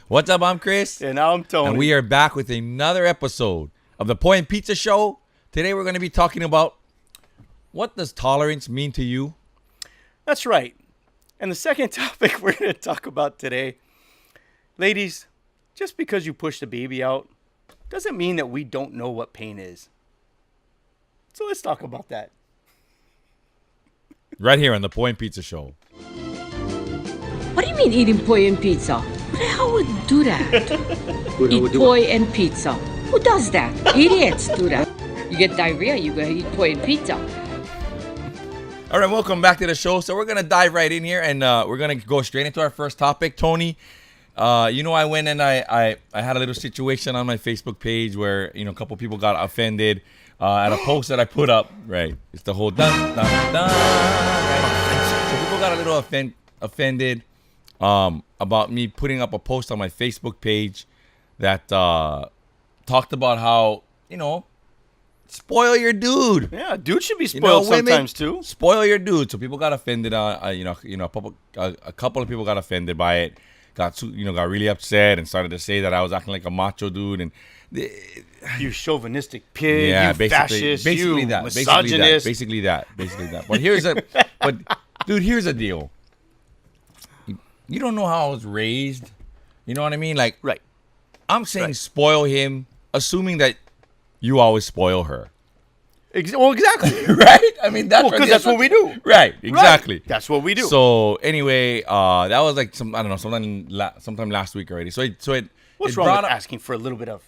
What's up? I'm Chris. And I'm Tony. And we are back with another episode of the Point Pizza Show. Today we're going to be talking about what does tolerance mean to you? That's right. And the second topic we're going to talk about today, ladies, just because you push the baby out doesn't mean that we don't know what pain is. So let's talk about that. Right here on the Point Pizza Show. What do you mean eating poi and pizza? Who the hell would do that? Eat poi and pizza. Who does that? Idiots do that. You get diarrhea, you go eat poi and pizza. All right, welcome back to the show. So we're going to dive right in here, and we're going to go straight into our first topic. Tony, I went and I had a little situation on my Facebook page where, a couple people got offended at a post that I put up. Right. It's the whole dun, dun, dun. Right? So people got a little offended about me putting up a post on my Facebook page that talked about how, spoil your dude. Yeah, dude should be spoiled sometimes too. Spoil your dude. So people got offended. A couple of people got offended by it. Got really upset and started to say that I was acting like a macho dude and you chauvinistic pig. Yeah, you fascist. Basically you that. misogynist. Basically that. But here's a deal. You don't know how I was raised. You know what I mean? Like, right. I'm saying spoil him, assuming that you always spoil her. Well, exactly. Right? I mean, that's what we do. Right, exactly. Right. That's what we do. So anyway, that was like sometime last week already. What's wrong with asking for a little bit of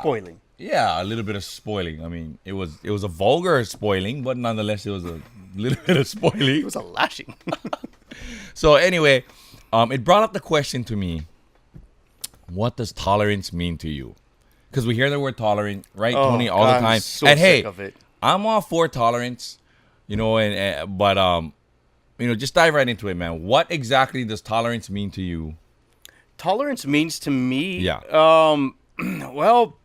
spoiling? Yeah, a little bit of spoiling. I mean, it was a vulgar spoiling, but nonetheless, it was a little bit of spoiling. It was a lashing. So anyway, it brought up the question to me: what does tolerance mean to you? Because we hear the word tolerant, right, Tony, all the time. I'm so sick of it. I'm all for tolerance, but just dive right into it, man. What exactly does tolerance mean to you? Tolerance means to me, well,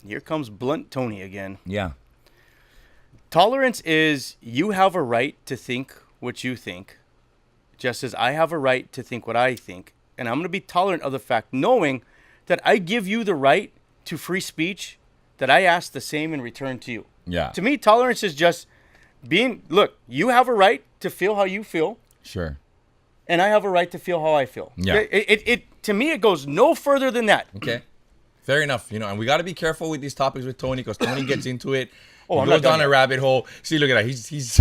here comes blunt Tony again. Yeah. Tolerance is you have a right to think what you think, just as I have a right to think what I think. And I'm going to be tolerant of the fact, knowing that I give you the right to free speech, that I ask the same in return to you. Yeah. To me, tolerance is just look, you have a right to feel how you feel. Sure. And I have a right to feel how I feel. Yeah. To me, it goes no further than that. Okay. Fair enough. And we got to be careful with these topics with Tony because Tony gets into it. Oh, he goes down a rabbit hole. See, look at that. He's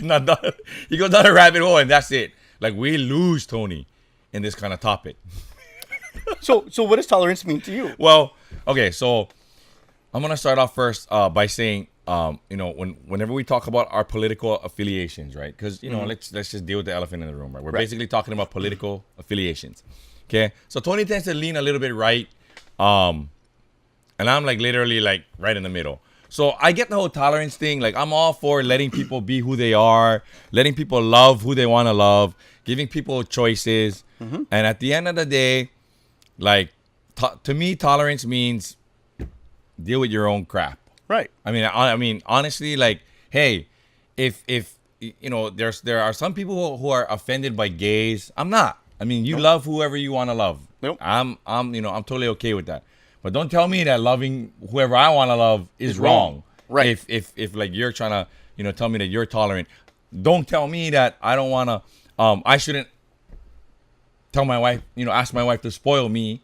not done. He goes down a rabbit hole and that's it. Like, we lose Tony in this kind of topic. So what does tolerance mean to you? Well, okay, so I'm gonna start off first by saying, whenever we talk about our political affiliations, right? Because let's just deal with the elephant in the room, right? We're basically talking about political affiliations. Okay, so Tony tends to lean a little bit right, and I'm like literally like right in the middle. So I get the whole tolerance thing. Like, I'm all for letting people be who they are, letting people love who they want to love, giving people choices, and at the end of the day, like, to me, tolerance means deal with your own crap. Right. I mean, honestly, like, hey, if there are some people who are offended by gays. I'm not. I mean, you love whoever you want to love. Nope. I'm totally okay with that. But don't tell me that loving whoever I want to love is wrong. Right. If like you're trying to tell me that you're tolerant, don't tell me that I don't want to. I shouldn't tell my wife. Ask my wife to spoil me.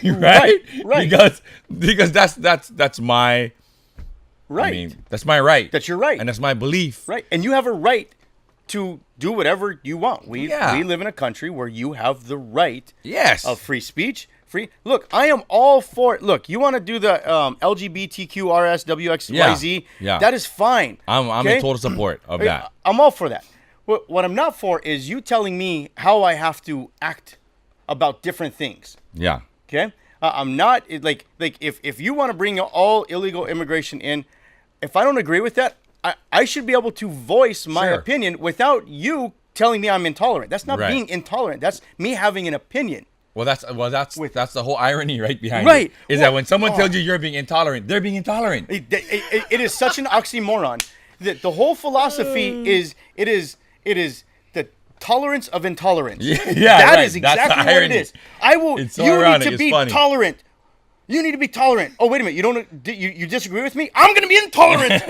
Right. Because that's my right. I mean, that's my right. That's your right. And that's my belief. Right. And you have a right to do whatever you want. We live in a country where you have the right of free speech. Look, I am all for it. Look, you want to do the LGBTQRSWXYZ? Yeah. That is fine. I'm in total support of that. I'm all for that. What I'm not for is you telling me how I have to act about different things. Yeah. Okay? I'm not like if you want to bring all illegal immigration in, if I don't agree with that, I should be able to voice my opinion without you telling me I'm intolerant. That's not being intolerant. That's me having an opinion. Well, that's the whole irony right behind it. Is that when someone tells you you're being intolerant, they're being intolerant. It is such an oxymoron. The whole philosophy is the tolerance of intolerance. Yeah, That right. is That's the exactly what it irony. is. I will. It's so you ironic. need to It's be funny. tolerant. You need to be tolerant. Oh, wait a minute. You don't. You disagree with me? I'm gonna be intolerant.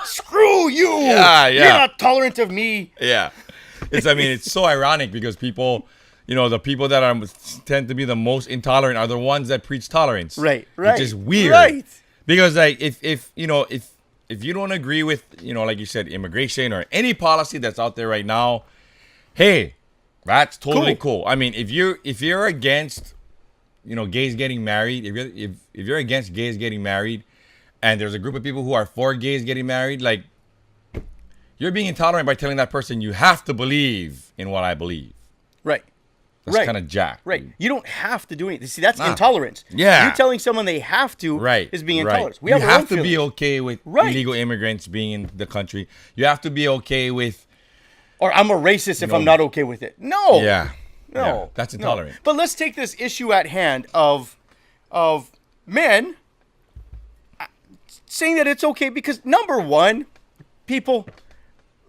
Screw you. Yeah. You're not tolerant of me. Yeah. It's so ironic because people, the people that tend to be the most intolerant are the ones that preach tolerance. Right. Which is weird. Right. Because like if you don't agree with, like you said, immigration or any policy that's out there right now, hey, that's totally cool. I mean, if you're against, gays getting married, if you're against gays getting married, and there's a group of people who are for gays getting married, like, you're being intolerant by telling that person you have to believe in what I believe. Right. That's kind of jacked. Right. Dude. You don't have to do anything. See, that's intolerance. Yeah. You telling someone they have to is being intolerant. We you have our have own to be feelings. okay with Right. illegal immigrants being in the country. You have to be okay with. Or I'm a racist if I'm not okay with it. No. Yeah. No. Yeah. That's intolerant. No. But let's take this issue at hand of men saying that it's okay because, number one, people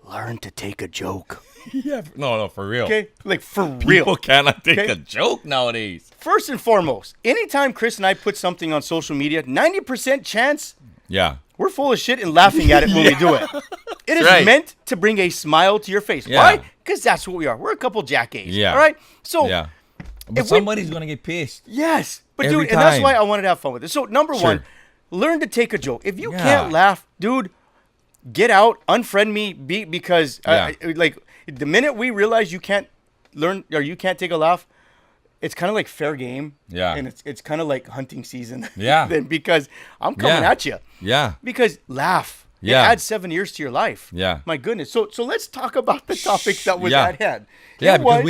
learn to take a joke. Yeah. No, for real. Okay? Like, for real. People cannot take Okay? a joke nowadays. First and foremost, anytime Chris and I put something on social media, 90% chance Yeah. we're full of shit and laughing at it when we do it. It is right. meant to bring a smile to your face. Yeah. Why? Because that's what we are. We're a couple jackass. Yeah. All right? So, Yeah. But if we- somebody's going to get pissed. yes. But, Every dude, and that's time. why I wanted to have fun with it. So, number one, Sure. learn to take a joke. If you Yeah. can't laugh, dude, get out, unfriend me, because, Yeah. like, the minute we realize you can't learn or you can't take a laugh, it's kind of like fair game. Yeah. And it's kind of like hunting season. Yeah. Then because I'm coming Yeah. at you. Yeah. Because laugh. Yeah. It adds 7 years to your life. Yeah. My goodness. So let's talk about the topic that was Yeah. at hand. Yeah, It because was-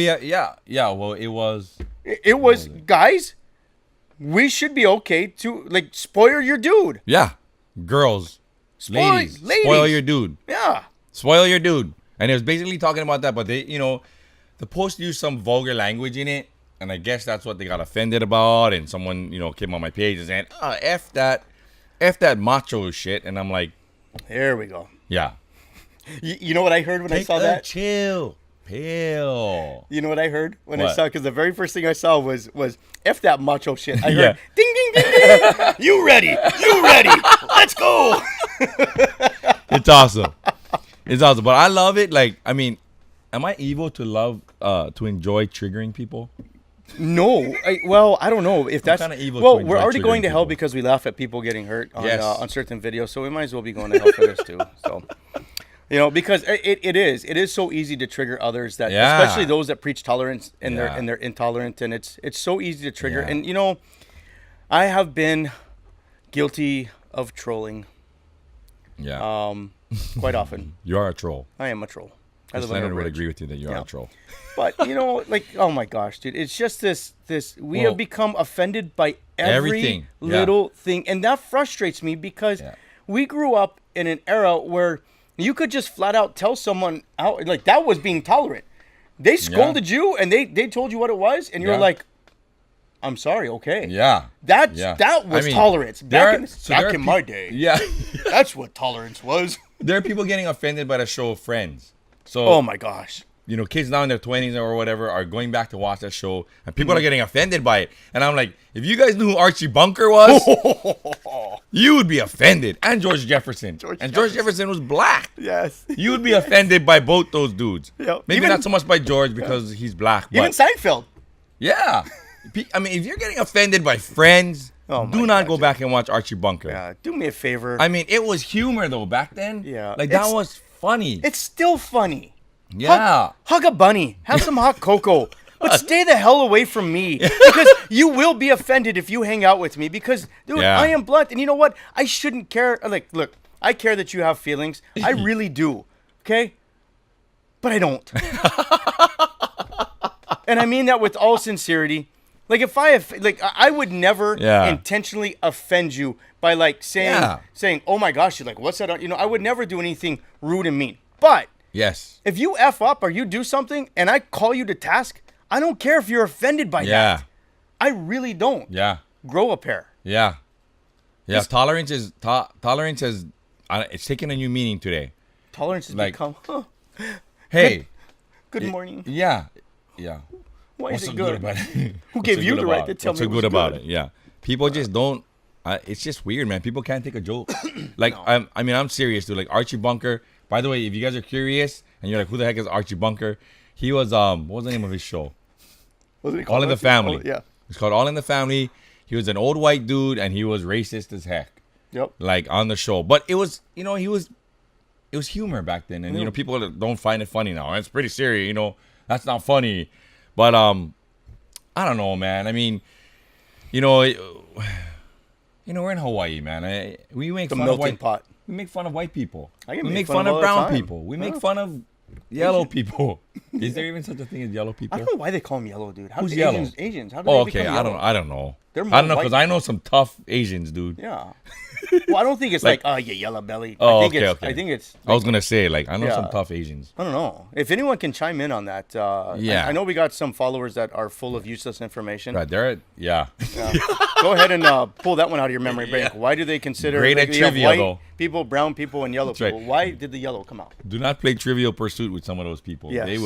well, it was. It was, guys, we should be okay to, like, spoil your dude. Yeah. Girls. Ladies. Spoil your dude. Yeah. Spoil your dude. And it was basically talking about that, but they, the post used some vulgar language in it, and I guess that's what they got offended about. And someone, came on my page and said, F that macho shit. And I'm like, There we go. yeah. You know what I heard when I saw that? Chill. Pill. You know what I heard when I What? saw? Because the very first thing I saw was F that macho shit. I Yeah. heard, ding, ding, ding, ding. You ready? You ready? Let's go. It's awesome. It's awesome. But I love it. Like, I mean, am I evil to love, to enjoy triggering people? No, I don't know if that's kinda evil Well, to we're enjoy already going triggering to hell people. because we laugh at people getting hurt Yes. on certain videos, so we might as well be going to hell for this too. So, because it is so easy to trigger others that, Yeah. especially those that preach tolerance and Yeah. they're intolerant, and it's so easy to trigger. Yeah. And I have been guilty of trolling Yeah. quite often. You are a troll. I am a troll. I live Leonard under a would bridge. agree with you that you are Yeah. a troll. But like, oh my gosh, dude, it's just this we Well, have become offended by every everything, yeah. little thing, and that frustrates me because Yeah. we grew up in an era where you could just flat out tell someone out, like, that was being tolerant. They scolded you and they told you what it was, and you're Yeah. like, I'm sorry, okay. Yeah. That Yeah. was I mean, tolerance there back are in my day. Yeah. That's what tolerance was. There are people getting offended by the show Friends. So, Oh my gosh. kids now in their 20s or whatever are going back to watch that show, and people Mm-hmm. are getting offended by it. And I'm like, if you guys knew who Archie Bunker was, you would be offended. And George Jefferson. George Jefferson was black. Yes. You would be offended by both those dudes. Yeah. Maybe Even- not so much by George because he's black. Even But Seinfeld. yeah. I mean, if you're getting offended by Friends, Oh my do not God, go back and watch Archie Bunker. Yeah, do me a favor. I mean, it was humor though back then. Yeah. Like that It's- was funny. It's still funny. Yeah. Hug a bunny. Have some hot cocoa. But stay the hell away from me. Because you will be offended if you hang out with me. Because, dude, Yeah. I am blunt. And you know what? I shouldn't care. Like, look, I care that you have feelings. I really do. Okay? But I don't. And I mean that with all sincerity. Like, if I would never Yeah. intentionally offend you by, like, saying, oh my gosh, you're like, what's that? I would never do anything rude and mean. But Yes. if you F up or you do something and I call you to task, I don't care if you're offended by Yeah. that. I really don't. Yeah. Grow a pair. Yeah. Yeah. Tolerance is it's taking a new meaning today. Tolerance has Like- become, Hey, Good morning. Yeah. Yeah. Why What's is so it good good? about it? Who What's gave so you good the right about to it? tell What's me so what's good about good? it? Yeah. People just don't. It's just weird, man. People can't take a joke. Like, No. I'm serious, dude. Like Archie Bunker. By the way, if you guys are curious and you're like, who the heck is Archie Bunker? He was what was the name of his show? Wasn't it All called in the Archie? Family. Oh, yeah. It's called All in the Family. He was an old white dude and he was racist as heck. Yep. Like on the show. But it was, it was humor back then. And, Yeah. people don't find it funny now. It's pretty serious, that's not funny. But, I don't know, man. I mean, we're in Hawaii, man. We make The fun of melting white pot. We make fun of white people. I We get make made fun of of all the brown time. people. We make Yeah. fun of yellow people. Is there even such a thing as yellow people? I don't know why they call them yellow, dude. How Who's do yellow? Asians. How do Oh, they okay. become I yellow? don't know. They're I don't know more because white I know some tough Asians, dude. Yeah. Well, I don't think it's like, you yellow belly. Oh, I think okay, it's, okay. I think it's. I was gonna say I know some Yeah. tough Asians. I don't know. If anyone can chime in on that. Yeah. I know we got some followers that are full of useless information. Right there, yeah. Go ahead and pull that one out of your memory bank. Why do they consider Great at you have trivia, white though. people, brown people, and yellow That's right. people? Why did the yellow come out? Do not play Trivial Pursuit with some of those people. Yes. They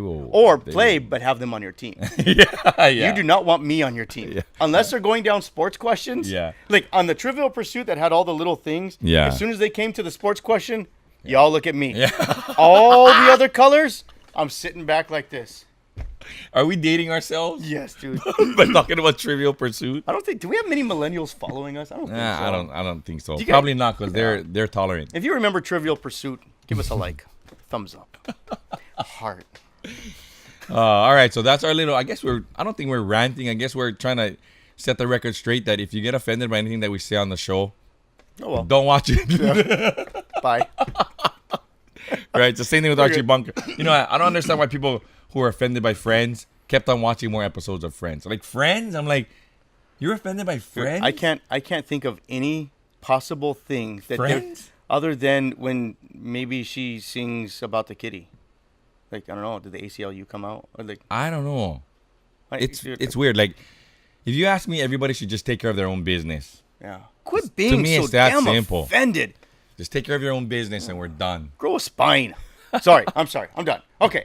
will. Or they play, will. but have them on your team. yeah. You do not want me on your team. Yeah. Unless they're going down sports questions. Yeah. Like on the Trivial Pursuit that had all the little things. Yeah. As soon as they came to the sports question, y'all look at me. Yeah. All the other colors, I'm sitting back like this. Are we dating ourselves? Yes, dude. By talking about Trivial Pursuit? I don't think. Do we have many millennials following us? I don't think so. I don't think so. you get- Probably not because they're tolerant. If you remember Trivial Pursuit, give us a like, thumbs up, heart. All right, so that's our little. I don't think we're ranting. I guess we're trying to set the record straight that if you get offended by anything that we say on the show, Oh well. don't watch it. Bye. Right? It's the same thing with Archie Bunker. I don't understand why people who are offended by Friends kept on watching more episodes of Friends. Like Friends, I'm like, you're offended by Friends? I can't think of any possible thing that Friends? other than when maybe she sings about the kitty. Like I don't know, did the ACLU come out? Or like I don't know. It's dude, weird. Like, if you ask me, everybody should just take care of their own business. yeah. Quit being me, so it's that damn simple. offended. Just take care of your own business, and we're done. Grow a spine. Sorry, I'm done. Okay,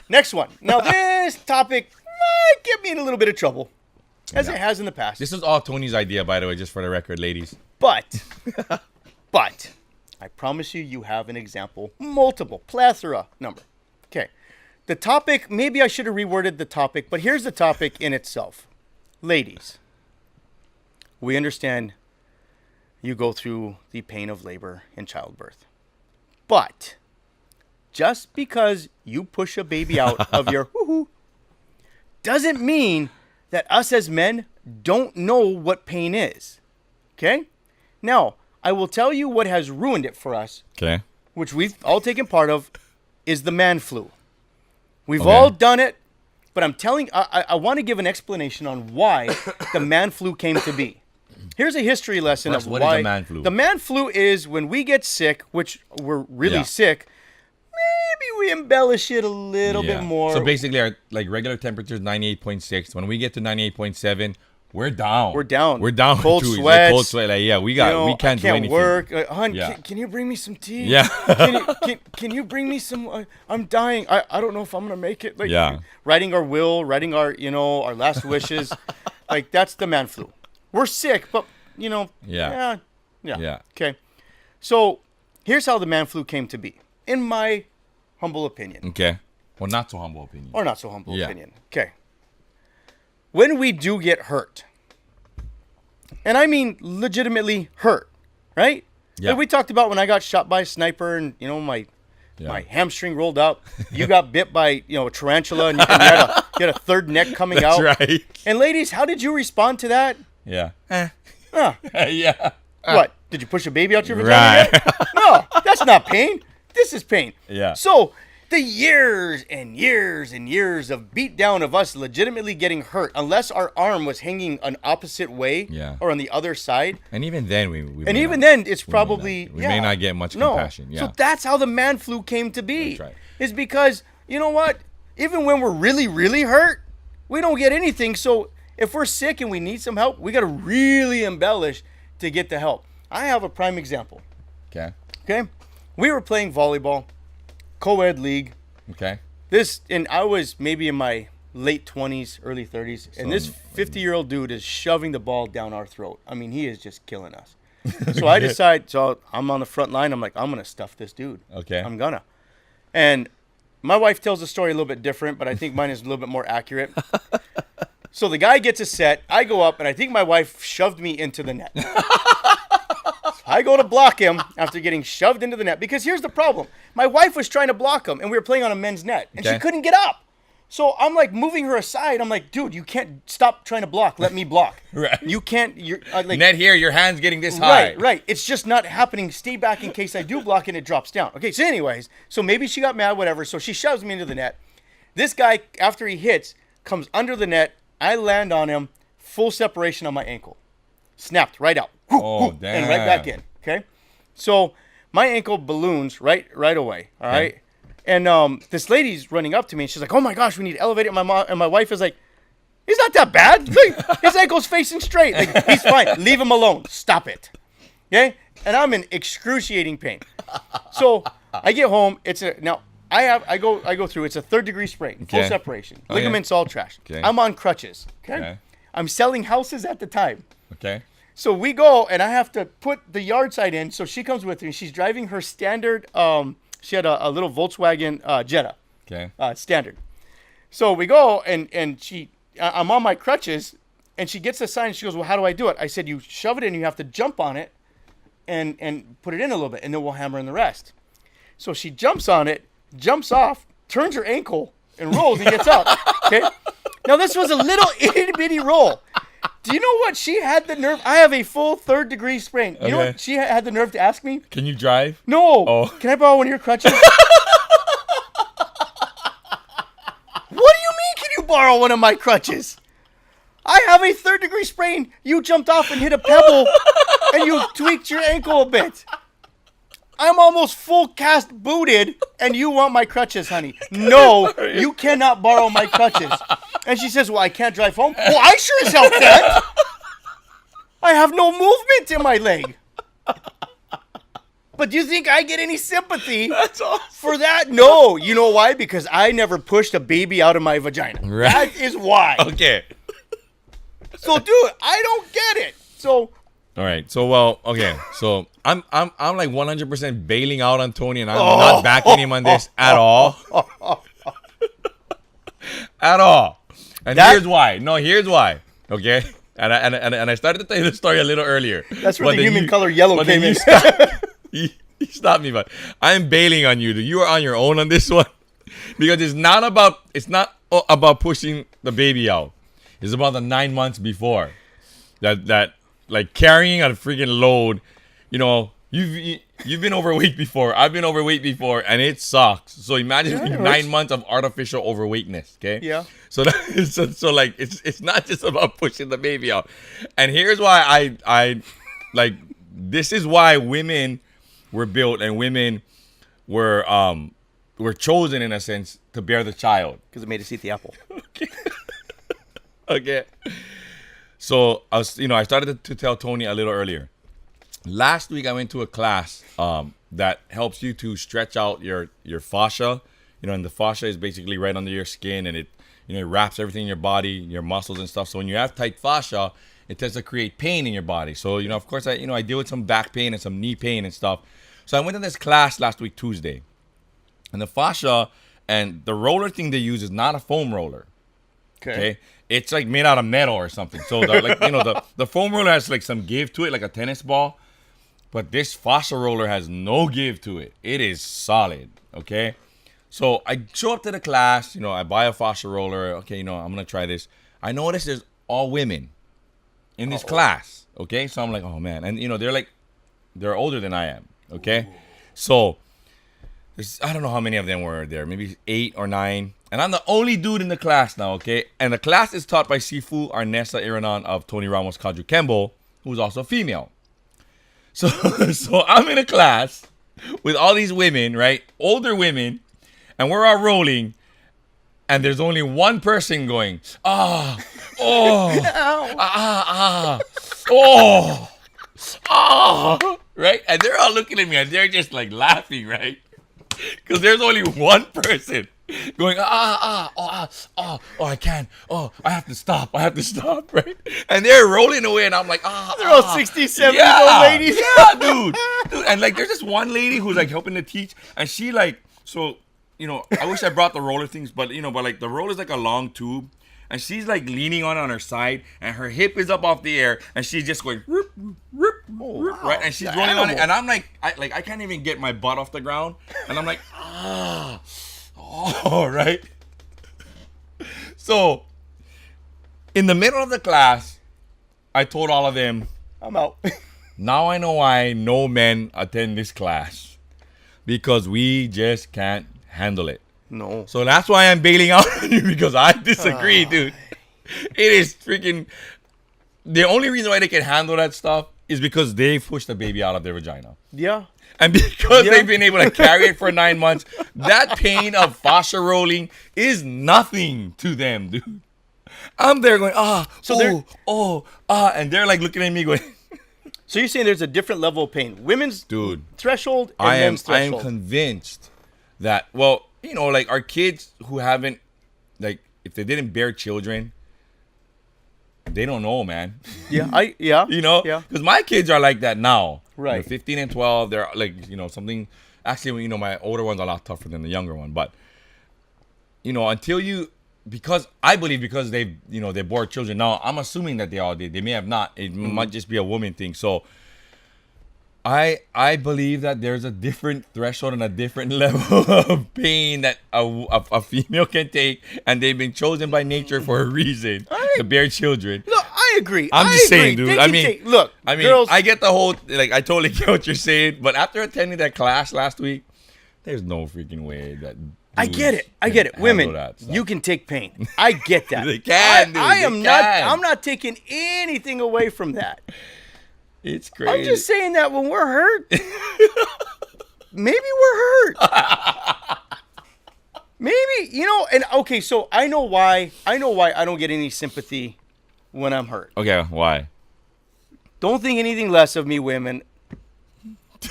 next one. Now this topic might get me in a little bit of trouble, as it has in the past. This is all Tony's idea, by the way, just for the record, ladies. But I promise you have an example, multiple, plethora number. Okay. The topic, maybe I should have reworded the topic, but here's the topic in itself. Ladies, we understand you go through the pain of labor and childbirth. But just because you push a baby out of your hoo-hoo doesn't mean that us as men don't know what pain is. Okay? Now, I will tell you what has ruined it for us, Okay. which we've all taken part of, is the man flu. We've Okay. all done it, but I'm telling, I want to give an explanation on why the man flu came to be. Here's a history lesson First, of what is why the man flu? The man flu is when we get sick, which we're really Yeah. sick. Maybe we embellish it a little bit more. So basically, our regular temperature is 98.6. When we get to 98.7, we're down. We're down. We're down. Cold too. It's sweats. Cold sweat. Like, yeah, we I can't do anything. work. Hon, Yeah. can you bring me some tea? Yeah. Can you bring me some? I'm dying. I don't know if I'm gonna make it. Like, Yeah. Writing our will, writing our our last wishes, like that's the man flu. We're sick, but Yeah. yeah. Okay. So here's how the man flu came to be, in my humble opinion, Okay. Well, not so humble opinion. or not so humble Yeah. opinion. Okay. When we do get hurt, and I mean legitimately hurt, right? Yeah. Like we talked about when I got shot by a sniper and my hamstring rolled up. You got bit by a tarantula and you had a third neck coming That's out. right. And ladies, how did you respond to that? Yeah. Huh, Yeah. what? Did you push a baby out your vagina? Right. yet? No, that's not pain. This is pain. Yeah. So the years and years and years of beat down of us legitimately getting hurt, unless our arm was hanging an opposite way Yeah. or on the other side. And even then, we And may even not- then, it's we may probably not- we may not get much No. compassion. Yeah. So that's how the man flu came to be. That's right. Is because you know what? Even when we're really, really hurt, we don't get anything. So if we're sick and we need some help, we got to really embellish to get the help. I have a prime example. Okay. Okay, we were playing volleyball, co-ed league. Okay. and I was maybe in my late 20s, early 30s, and this 50-year-old dude is shoving the ball down our throat. I mean, he is just killing us. So I decide, so I'm on the front line. I'm like, I'm going to stuff this dude. Okay. I'm going to. And my wife tells the story a little bit different, but I think mine is a little bit more accurate. So the guy gets a set. I go up, and I think my wife shoved me into the net. I go to block him after getting shoved into the net. Because here's the problem. My wife was trying to block him, and we were playing on a men's net. And she couldn't get up. So I'm like moving her aside. I'm like, dude, you can't stop trying to block. Let me block. Right. You can't. You're like net here, your hand's getting this high. Right. It's just not happening. Stay back in case I do block and it drops down. Okay. So anyways, so maybe she got mad, whatever. So she shoves me into the net. This guy, after he hits, comes under the net. I land on him, full separation on my ankle, snapped right out. Oh, damn. And right back in. Okay. So my ankle balloons right away. All right. And this lady's running up to me, and she's like, "Oh my gosh, we need to elevate it." And my wife is like, "He's not that bad. Look, his ankle's facing straight. Like, he's fine. Leave him alone. Stop it." Okay? And I'm in excruciating pain. So I get home. I go through. It's a 3rd-degree sprain, full separation, ligaments all trash. Okay. I'm on crutches. Okay? I'm selling houses at the time. Okay. So we go, and I have to put the yard side in. So she comes with me. She's driving her standard. She had a little Volkswagen Jetta. Okay. Standard. So we go, and I'm on my crutches, and she gets the sign, and she goes, "Well, how do I do it?" I said, "You shove it in, you have to jump on it, and put it in a little bit, and then we'll hammer in the rest." So she jumps on it, jumps off, turns her ankle, and rolls, and gets up. Okay? Now, this was a little itty-bitty roll. Do you know what she had the nerve? I have a full 3rd-degree sprain. You know what she had the nerve to ask me? Can you drive? No. Oh. Can I borrow one of your crutches? What do you mean, can you borrow one of my crutches? I have a 3rd-degree sprain. You jumped off and hit a pebble, and you tweaked your ankle a bit. I'm almost full cast booted, and you want my crutches, honey. No, you cannot borrow my crutches. And she says, "Well, I can't drive home." Well, I sure as hell can't. I have no movement in my leg. But do you think I get any sympathy for that? No. You know why? Because I never pushed a baby out of my vagina. Right. That is why. Okay. So, dude, I don't get it. So... All right. So, well, okay. So I'm like 100% bailing out on Tony, and I'm not backing him on this at all. At all. And here's why. No, here's why. Okay. And I started to tell you the story a little earlier. That's where the human color yellow came in. You stopped me, but I'm bailing on you. You are on your own on this one, because it's not about pushing the baby out. It's about the 9 months before that. Like carrying a freaking load, you know, you've been overweight before. I've been overweight before, and it sucks. So imagine 9 months of artificial overweightness. Okay. Yeah. So like it's not just about pushing the baby out. And here's why I like, this is why women were built, and women were chosen in a sense to bear the child, because it made us eat the apple. Okay. So I started to tell Tony a little earlier. Last week I went to a class that helps you to stretch out your fascia. You know, and the fascia is basically right under your skin, and it wraps everything in your body, your muscles and stuff. So when you have tight fascia, it tends to create pain in your body. So of course I deal with some back pain and some knee pain and stuff. So I went to this class last week Tuesday, and the fascia and the roller thing they use is not a foam roller. Okay. It's like made out of metal or something. So the foam roller has like some give to it, like a tennis ball. But this fascia roller has no give to it. It is solid. Okay. So I show up to the class, I buy a fascia roller. Okay, I'm gonna try this. I notice there's all women in this class. Okay. So I'm like, oh man. And they're older than I am. Okay. Ooh. So I don't know how many of them were there, maybe 8 or 9. And I'm the only dude in the class now, okay? And the class is taught by Sifu Arnessa Iranon of Tony Ramos Kaju Kembo, who's also female. So I'm in a class with all these women, right? Older women, and we're all rolling, and there's only one person going, right? And they're all looking at me, and they're just like laughing, right? Because there's only one person going I can't, I have to stop, right? And they're rolling away, and I'm like They're all 60, 70 year old ladies. Yeah, dude, and like there's this one lady who's like helping to teach, and she like, so you know, I wish I brought the roller things, but you know, but like the roller is like a long tube, and she's like leaning on her side, and her hip is up off the air, and she's just going whoop, whoop, whoop, right, and she's rolling on it, and I'm like, I can't even get my butt off the ground, and I'm like right. So, in the middle of the class, I told all of them, I'm out. now I know why no men attend this class. Because we just can't handle it. No. So that's why I'm bailing out on you, because I disagree, dude. It is freaking... The only reason why they can handle that stuff is because they pushed the baby out of their vagina. Yeah. And because they've been able to carry it for 9 months, that pain of fascia rolling is nothing to them, dude. I'm there going, and they're like looking at me going... So you're saying there's a different level of pain. Women's threshold and men's threshold. I am convinced that, well, you know, like our kids who haven't, like, if they didn't bear children, they don't know, man. Yeah. You know? Yeah. Because my kids are like that now. Right. They're 15 and 12. They're like, you know, something. Actually, you know, my older one's a lot tougher than the younger one. But, you know, until you, because I believe because they've, you know, they bore children. Now, I'm assuming that they all did. They may have not. It might just be a woman thing. So, I believe that there's a different threshold and a different level of pain that a female can take, and they've been chosen by nature for a reason to bear children. Look, I agree. I'm just saying, dude. Look, girls, I get the whole, like, I totally get what you're saying, but after attending that class last week, there's no freaking way that. I get it. Women, you can take pain. I get that. They can, dude. I'm not taking anything away from that. It's crazy. I'm just saying that when we're hurt, maybe we're hurt. Maybe, you know, and okay, so I know why I don't get any sympathy when I'm hurt. Okay, why? Don't think anything less of me, women.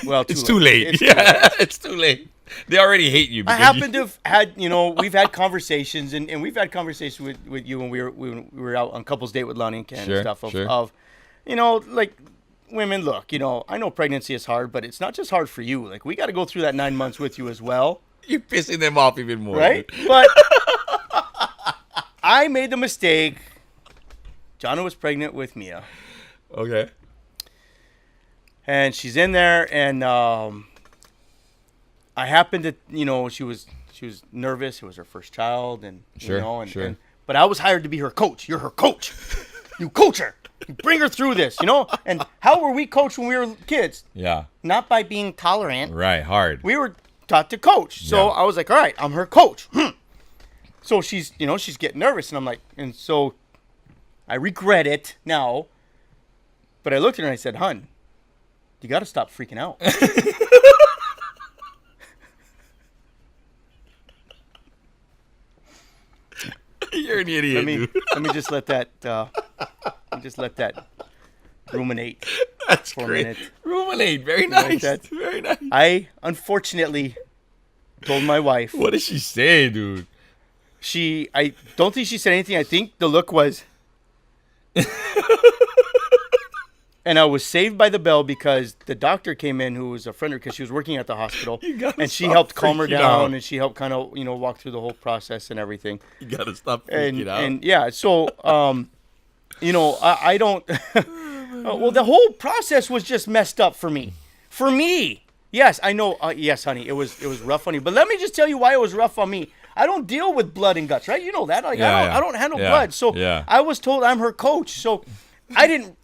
Well, it's too late. It's too late. They already hate you. I happen to have had, you know, we've had conversations, and we've had conversations with you when we were out on couples date with Lonnie and Ken and stuff of, you know, like, women, look, you know, I know pregnancy is hard, but it's not just hard for you. Like, we got to go through that 9 months with you as well. You're pissing them off even more. Right? But I made the mistake. Jonna was pregnant with Mia. Okay. And she's in there, and I happened to, you know, she was nervous. It was her first child, and you know, but I was hired to be her coach. You're her coach. You coach her. You bring her through this, you know? And how were we coached when we were kids? Yeah. Not by being tolerant. Right, hard. We were taught to coach. So I was like, all right, I'm her coach. So she's, you know, she's getting nervous. And I'm like, and so I regret it now. But I looked at her and I said, hun, you got to stop freaking out. You're an idiot. Let me just let that ruminate. That's for great. A minute. Ruminate. Very nice. Like very nice. I unfortunately told my wife. What did she say, dude? I don't think she said anything. I think the look was. And I was saved by the bell because the doctor came in, who was a friend of hers, because she was working at the hospital, and she helped calm her down, and she helped kind of, you know, walk through the whole process and everything. You gotta stop freaking out. And yeah, so you know, I don't. Well, the whole process was just messed up for me. For me, yes, I know. Yes, honey, it was rough on you. But let me just tell you why it was rough on me. I don't deal with blood and guts, right? You know that. Like, I don't handle blood. So I was told I'm her coach. So I didn't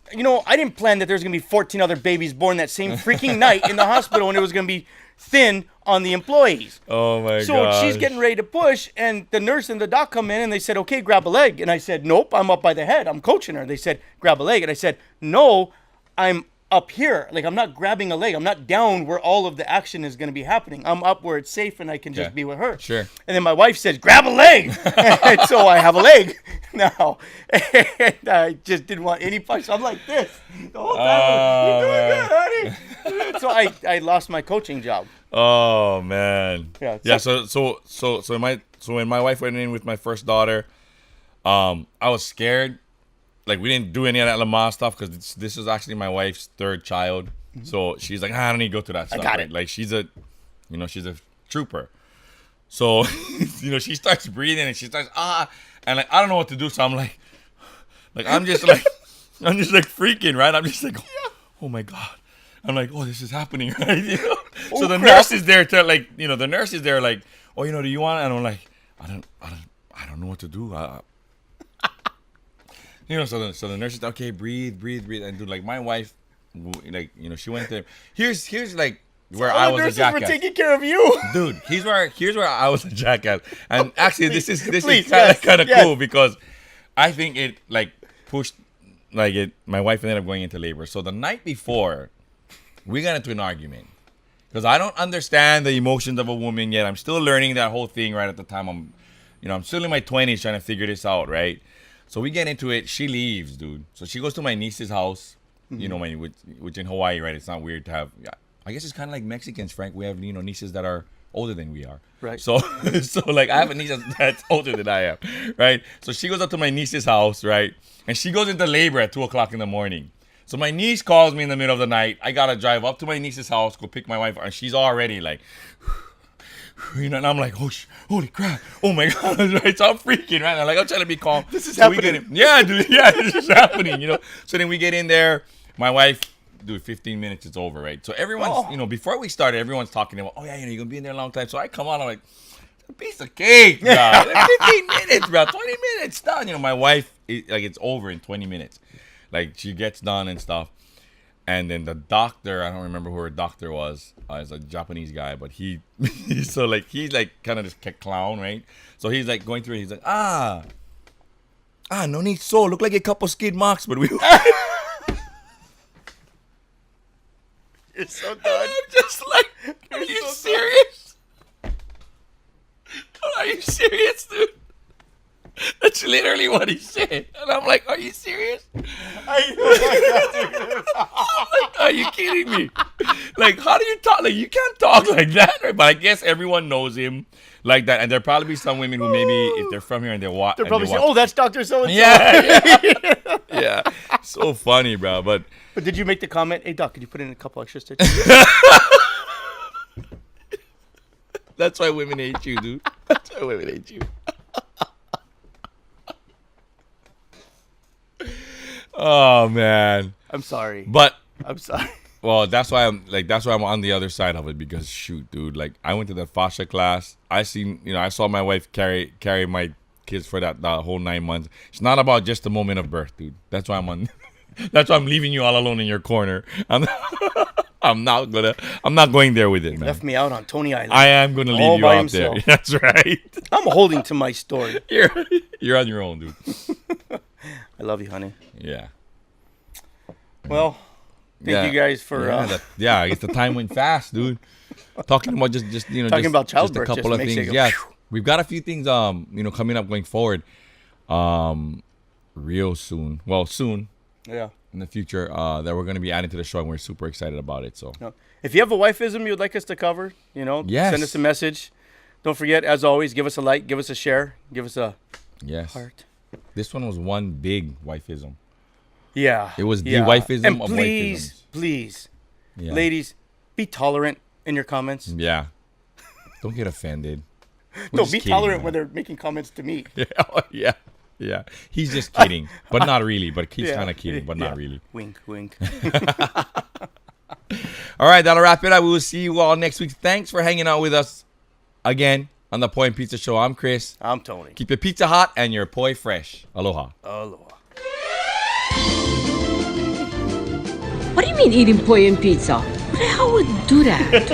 plan that there's going to be 14 other babies born that same freaking night in the hospital, and it was going to be thin on the employees. Oh, my God. So she's getting ready to push, and the nurse and the doc come in, and they said, okay, grab a leg. And I said, nope, I'm up by the head. I'm coaching her. They said, grab a leg. And I said, no, I'm up here. Like, I'm not grabbing a leg. I'm not down where all of the action is going to be happening. I'm up where it's safe, and I can just be with her. Sure. And then my wife said, grab a leg. And so I have a leg now. And I just didn't want any punch. So I'm like this the whole time. You're doing good, honey. So I lost my coaching job. Oh, man. Yeah. So So when my wife went in with my first daughter, I was scared. Like, we didn't do any of that Lamaze stuff because this was actually my wife's third child. So she's like, I don't need to go through that stuff. I got right? it. Like, she's a trooper. So, she starts breathing and she starts, and like, I don't know what to do. So I'm like, I'm just like freaking, right? I'm just like, oh my God. I'm like, oh, this is happening, right? So the nurse is there to like, the nurse is there like, oh, do you want it? And I'm like, I don't know what to do. So the nurse is okay, breathe, and dude, like my wife, like, she went there. Here's like where I was a jackass. Were taking care of you, dude. Here's where I was a jackass. And actually, this is kind of cool because I think it like pushed like it. My wife ended up going into labor. So the night before, we got into an argument because I don't understand the emotions of a woman yet. I'm still learning that whole thing right at the time. I'm still in my 20s trying to figure this out, right? So we get into it. She leaves, dude. So she goes to my niece's house, which in Hawaii, right? It's not weird to have. I guess it's kind of like Mexicans, Frank. We have nieces that are older than we are, right? So like I have a niece that's older than I am, right? So she goes up to my niece's house, right? And she goes into labor at 2:00 in the morning. So my niece calls me in the middle of the night. I gotta drive up to my niece's house, go pick my wife, and she's already like. And I'm like, holy crap, oh my God, right? So I'm freaking, right? I'm trying to be calm. This is happening. This is happening, So then we get in there, my wife, dude, 15 minutes, it's over, right? So everyone's, before we started, everyone's talking about, you're gonna be in there a long time. So I come on, I'm like, a piece of cake, bro. Like 15 minutes, bro, 20 minutes, done. My wife, it's over in 20 minutes. Like, she gets done and stuff. And then the doctor, I don't remember who her doctor was. It's a Japanese guy, but he's like kind of this clown, right? So he's like going through it. He's like, no need so. Look like a couple skid marks, but we. You're so done. I'm just like, are you serious? Are you serious, dude? That's literally what he said. And I'm like, are you serious? Are you kidding me? Like, how do you talk? Like, you can't talk like that, right? But I guess everyone knows him like that. And there'll probably be some women who maybe, if they're from here and they're probably saying, oh, that's Dr. So-and-so. Yeah. So funny, bro. But did you make the comment, hey, Doc, could you put in a couple extra stitches? That's why women hate you, dude. That's why women hate you. Oh man, I'm sorry, but I'm sorry. Well, that's why I'm on the other side of it because shoot, dude, like I went to the fascia class. I saw my wife carry my kids for that whole 9 months. It's not about just the moment of birth, dude. That's why I'm leaving you all alone in your corner. I'm not going there with it, man. Left me out on Tony Island. I am gonna leave you out there. That's right. I'm holding to my story. You're on your own, dude. I love you, honey. Yeah. Well, thank you guys for. I guess the time went fast, dude. Talking about about childbirth, just a couple of things. Yeah, we've got a few things coming up going forward, real soon. Well, soon. Yeah. In the future, that we're going to be adding to the show, and we're super excited about it. So, if you have a wifeism you'd like us to cover, send us a message. Don't forget, as always, give us a like, give us a share, give us a heart. This one was one big wifeism. Yeah. It was the wifeism and of wifeisms. Please, ladies, be tolerant in your comments. Yeah. Don't get offended. No, be tolerant when they're making comments to me. Yeah. Yeah. He's just kidding, but not really. But he's kind of kidding, but not really. Wink, wink. All right, that'll wrap it up. We will see you all next week. Thanks for hanging out with us again on the Poi and Pizza Show. I'm Chris. I'm Tony. Keep your pizza hot and your poi fresh. Aloha. Aloha. What do you mean eating poi and pizza? Who the hell would do that?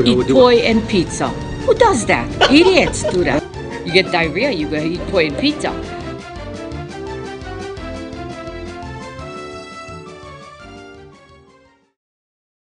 Eat poi and pizza. Who does that? Idiots do that. You get diarrhea, you go eat poi and pizza.